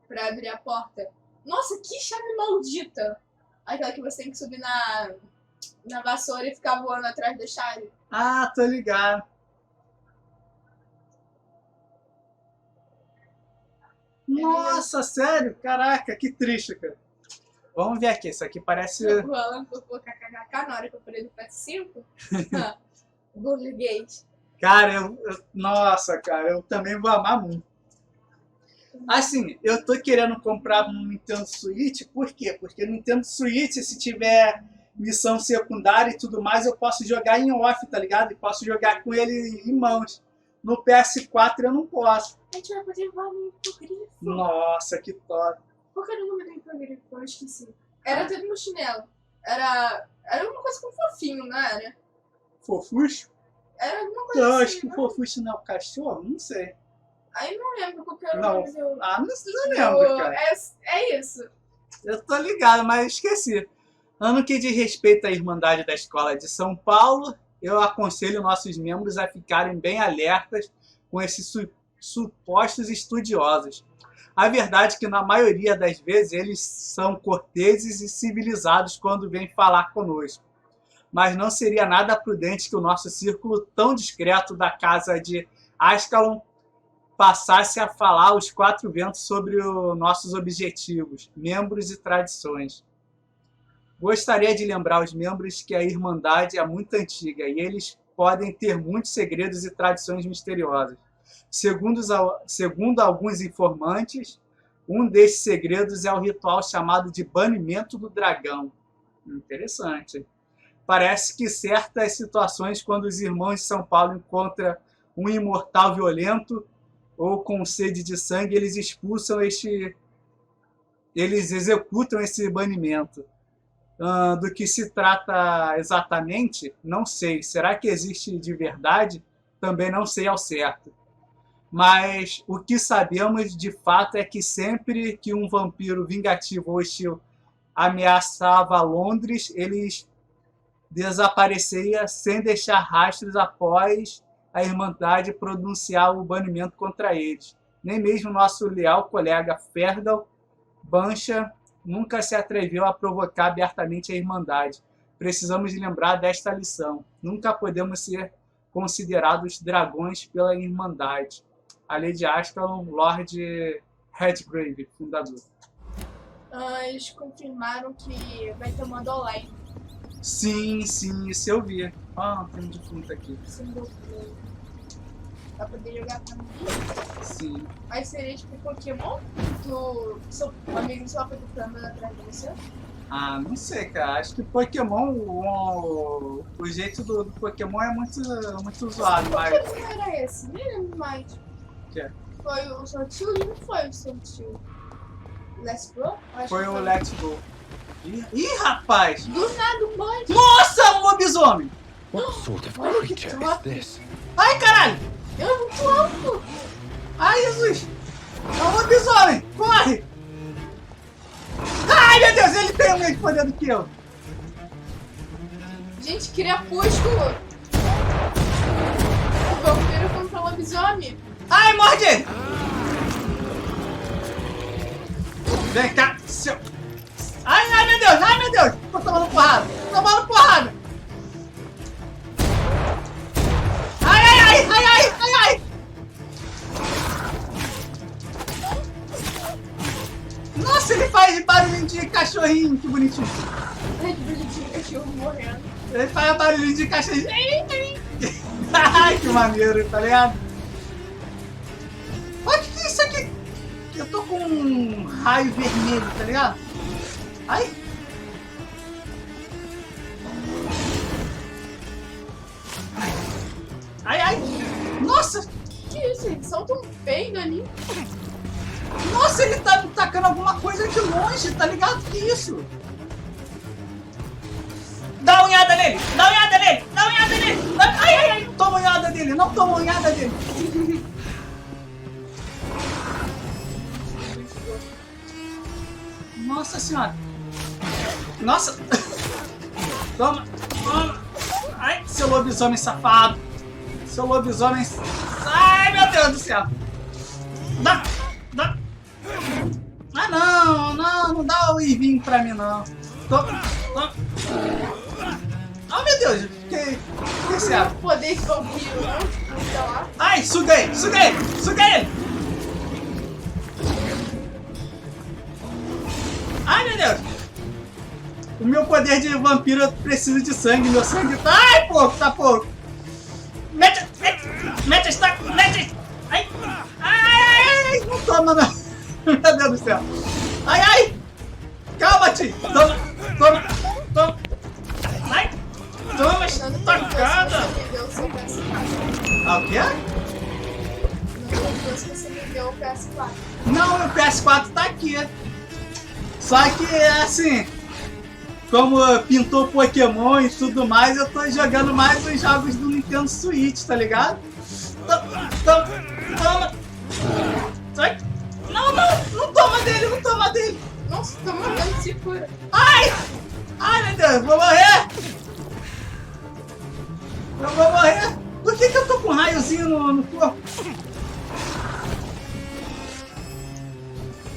pra abrir a porta. Nossa, que chave maldita! Aquela que você tem que subir na vassoura e ficar voando atrás da chave. Ah, tô ligado. Nossa, sério? Caraca, que triste, cara. Vamos ver aqui, isso aqui parece... O Alan colocou KKK na hora que eu falei do PS5. Burgate. Cara, nossa, cara, eu também vou amar muito. Assim, eu tô querendo comprar um Nintendo Switch, por quê? Porque no Nintendo Switch, se tiver missão secundária e tudo mais, eu posso jogar em off, tá ligado? E posso jogar com ele em mãos. No PS4 eu não posso. A gente vai poder voar no hipogrifo. Nossa, que top. Qual que era o nome do hipogrifo? Eu esqueci. Era tudo no chinelo. Era uma coisa com fofinho, não era? Fofuxo? Era alguma coisa Não, assim. acho que o Fofuxo não é o cachorro, não sei. Aí não lembro qual que era o Não, nome do... não lembro, cara. É isso. Eu tô ligado, mas esqueci. No que diz respeito à Irmandade da Escola de São Paulo, eu aconselho nossos membros a ficarem bem alertas com esses supostos estudiosos. A verdade é que, na maioria das vezes, eles são corteses e civilizados quando vêm falar conosco. Mas não seria nada prudente que o nosso círculo tão discreto da casa de Ascalon passasse a falar aos quatro ventos sobre os nossos objetivos, membros e tradições. Gostaria de lembrar os membros que a Irmandade é muito antiga e eles podem ter muitos segredos e tradições misteriosas. Segundo alguns informantes, um desses segredos é o ritual chamado de banimento do dragão. Interessante. Parece que certas situações, quando os irmãos de São Paulo encontram um imortal violento ou com sede de sangue, eles executam esse banimento. Do que se trata exatamente, não sei. Será que existe de verdade? Também não sei ao certo. Mas o que sabemos de fato é que sempre que um vampiro vingativo ou hostil ameaçava Londres, eles desapareciam sem deixar rastros após a Irmandade pronunciar o banimento contra eles. Nem mesmo nosso leal colega Ferdal Bancha nunca se atreveu a provocar abertamente a Irmandade. Precisamos lembrar desta lição. Nunca podemos ser considerados dragões pela Irmandade. A Lady Ascalon, Lord Redgrave, fundador. Eles confirmaram que vai ter modo online. Sim, isso eu vi. Tem um defunto aqui. Pra poder jogar pra mim. Sim. Aí seria tipo Pokémon? Seu amigo só foi andando atrás de você? Não sei, cara. Acho que Pokémon, o jeito do Pokémon é muito zoado, mas... Que Pokémon era esse? Nem lembro mais. O que é? Foi o seu tio? Não foi o seu tio. Let's Go? Foi o Let's Go. Ih, rapaz! Do nada, um bode! Nossa, um lobisomem! What sort of creature is this? Ai, caralho! Eu é muito alto! Ai, Jesus! É um lobisomem! Corre! Ai, meu Deus! Ele tem o mesmo poder do que eu! Gente, crepúsculo! O vampiro contra o lobisomem! Ai, morde ele! Vem cá, seu... Ai, meu Deus! Ai, meu Deus! Tô tomando porrada! Ai! Nossa, ele faz barulhinho de cachorrinho, que bonitinho. Ai, que bonitinho, cachorro morrendo. Ele faz barulhinho de cachorrinho. Ai, que maneiro, tá ligado? Olha o que é isso aqui? Eu tô com um raio vermelho, tá ligado? Ai! Ai! Nossa! Que isso, gente? Solta um peido ali. Nossa, ele tá me tacando alguma coisa de longe, tá ligado? Que isso? Dá uma unhada nele! Ai! Toma unhada dele! Não toma unhada dele! Nossa senhora! Nossa! Toma! Ai, seu lobisomem safado! Seu lobisomem... Ai, meu Deus do céu! Dá! Não dá o Irving pra mim, não. Toma! Oh, meu Deus! Que certo? Poder de vampiro, né? Ai, suga ele! Ai, meu Deus! O meu poder de vampiro, eu preciso de sangue. Meu sangue tá... Ai, pouco, tá pouco. Mete a estaca, Ai, não toma, não. Meu Deus do céu. Ai. Calma, tio. Toma. Só que, assim, como pintou Pokémon e tudo mais, eu tô jogando mais os jogos do Nintendo Switch, tá ligado? Toma! Sai! Não toma dele, não toma dele! Nossa, tô morrendo de cura. Ai! Ai, meu Deus, vou morrer! Eu vou morrer! Por que eu tô com um raiozinho no corpo?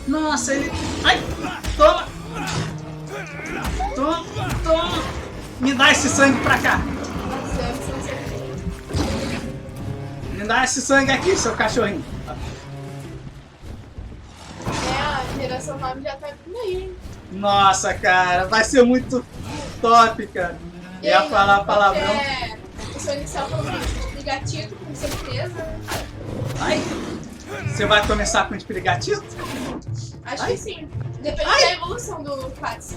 Nossa, ele... Ai! Toma! Toma! Me dá esse sangue pra cá! Me dá esse sangue aqui, seu cachorrinho! A geração 9 já tá vindo aí, hein? Nossa, cara, vai ser muito top, cara. Ia falar palavrão. O seu inicial favorito, desligatito, com certeza. Ai! Você vai começar com desligatito? Acho que sim. Depende da evolução do Pats.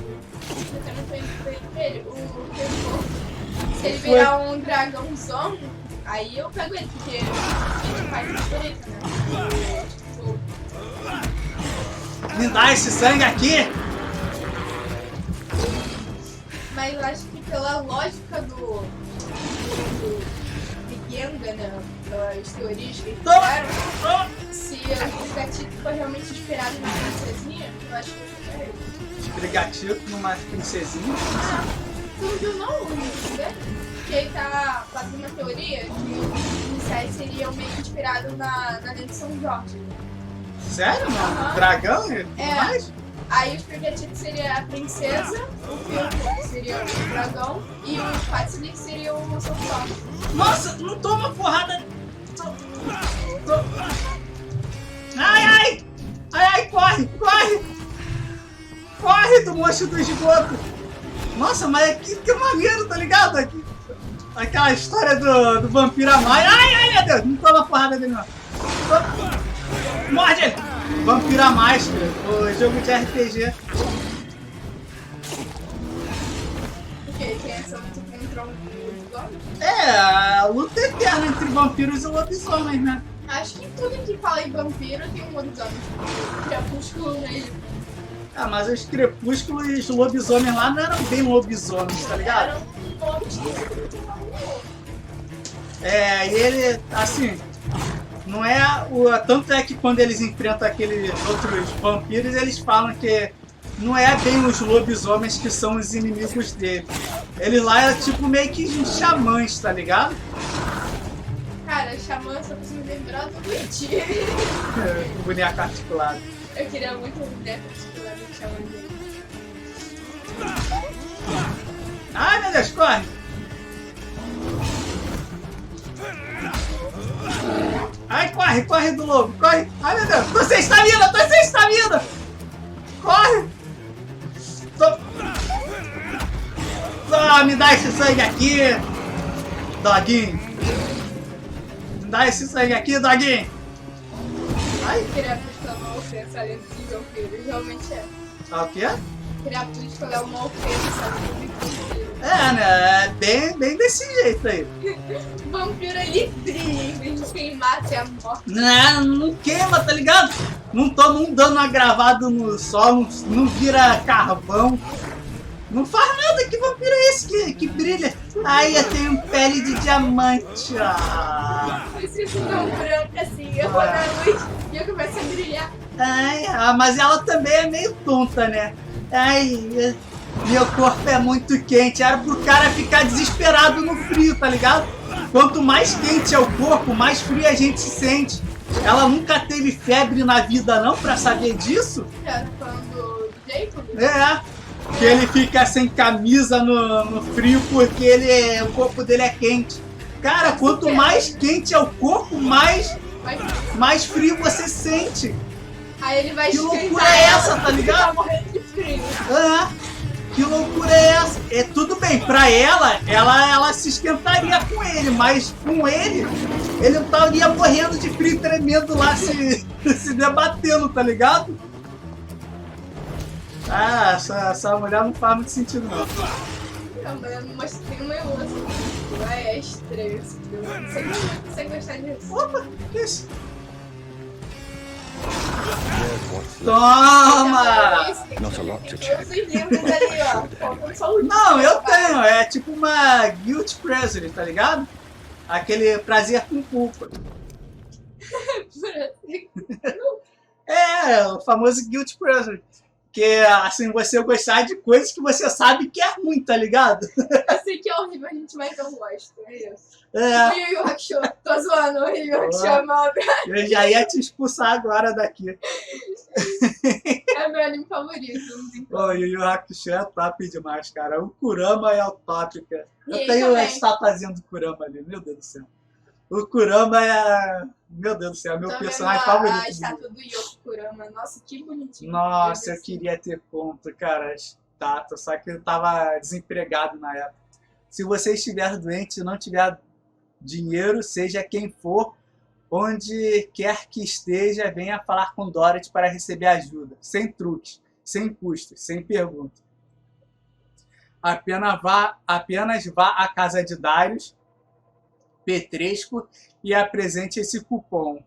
Se ele virar um dragãozão, aí eu pego ele, porque ele faz favorito, né? Me dá esse sangue aqui! Mas eu acho que pela lógica do Legenda, né? Das teorias que eles fizeram, se o desligatito for realmente inspirado na princesinha, eu acho que eu ficaria. Desligatito numa princesinha? Tu não viu não, né? Que ele tá fazendo uma teoria que o Nesse seria meio que inspirado na lenda de São Jorge. Sério, mano? Dragão? Mais? Aí o Desligatito seria a princesa, o Filtro seria o dragão e o Patsy seria o São Jorge. Nossa, não toma porrada! Ai! Ai, corre! Corre do monstro do esgoto! Nossa, mas que maneiro, tá ligado? Aquela história do vampiro mais. Ai, meu Deus! Não toma porrada dele, não. Morde ele! Vampiro mais, o jogo de RPG. Porque tem essa luta contra um lobisomem? A luta eterna entre vampiros e lobisomens, né? Acho que tudo que fala em vampiro tem um lobisomem. Crepúsculo mesmo. Mas os crepúsculos e os lobisomens lá não eram bem lobisomens, tá ligado? Eram nomes que e ele, assim, não é tanto é que quando eles enfrentam aqueles outros vampiros, eles falam que não é bem os lobisomens que são os inimigos dele. Ele lá é tipo meio que uns xamãs, tá ligado? Cara, xamã só precisa lembrar do Luigi. Boneco articulado. Eu queria muito um boneco articulado de xamã dele. Ai, meu Deus, corre! Ai, corre do lobo, corre! Ai, meu Deus, tô sem estamina! Corre! Me dá esse sangue aqui, doguinho! Me dá esse sangue aqui, doguinho! Ai, crepúsculo é uma ofensa além de vampiro, realmente é. O quê? Crepúsculo é uma ofensa além de vampiro. Né? É bem desse jeito aí. Vampiro ele brilha, em vez de queimar até a morte. Não queima, tá ligado? Não toma um dano agravado no sol, não vira carvão. Não faz nada, que vampiro é esse que brilha? Ai, eu tenho pele de diamante. Por isso que eu sou tão branca assim, eu vou na luz e eu começo a brilhar. Mas ela também é meio tonta, né? Ai, meu corpo é muito quente. Era pro cara ficar desesperado no frio, tá ligado? Quanto mais quente é o corpo, mais frio a gente se sente. Ela nunca teve febre na vida não, pra saber disso? Tá falando do Jacob? Que ele fica sem camisa no frio porque o corpo dele é quente. Cara, quanto mais quente é o corpo, mais frio você sente. Aí ele vai Que loucura é essa, tá ligado? Tá morrendo de frio. Que loucura é essa? Tudo bem, pra ela se esquentaria com ele, mas com ele não estaria morrendo de frio, tremendo lá, se debatendo, tá ligado? Essa mulher não faz muito sentido, não. Mas tem uma emoção. É estranho esse filme. Você gostar disso? Opa, que isso? Toma! Not a lot to check. Não, eu tenho. É tipo uma guilty pleasure, tá ligado? Aquele prazer com culpa. É, o famoso guilty pleasure. Que assim, você gostar de coisas que você sabe que é ruim, tá ligado? Eu sei que é horrível, a gente, mas eu gosto. É isso. É. O Yu Yu Hakusho. Tô zoando, o Yu Yu Hakusho é mal. Eu já ia te expulsar agora daqui. É meu anime favorito. O Yu Yu Hakusho é top demais, cara. O Kurama é o top, cara. E Eu tenho também. a estatuazinha do Kurama ali, meu Deus do céu. O Kurama é... Meu Deus do céu, é meu personagem favorito. A estátua do Yoko Kurama. Nossa, que bonitinho. Nossa, eu queria ter compro, cara, a estátua, só que eu tava desempregado na época. Se você estiver doente e não tiver dinheiro, seja quem for, onde quer que esteja, venha falar com Dorothy para receber ajuda. Sem truques, sem custos, sem pergunta. Apenas vá à casa de Darius Petresco e apresente esse cupom.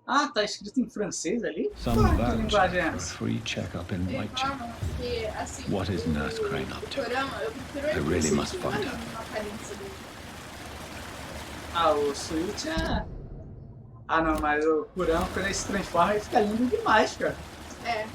Ah, tá escrito em francês ali? Some Que vouch linguagem é for a essa? free checkup in White. Porque, assim, What is Nurse Crane up to? Kurama, eu prefiro I ele really com must Switch, find não out. na aparência dele. Ah, o Switch é... Ah não, mas o Kurama, quando ele se transforma, ele fica lindo demais, cara. É.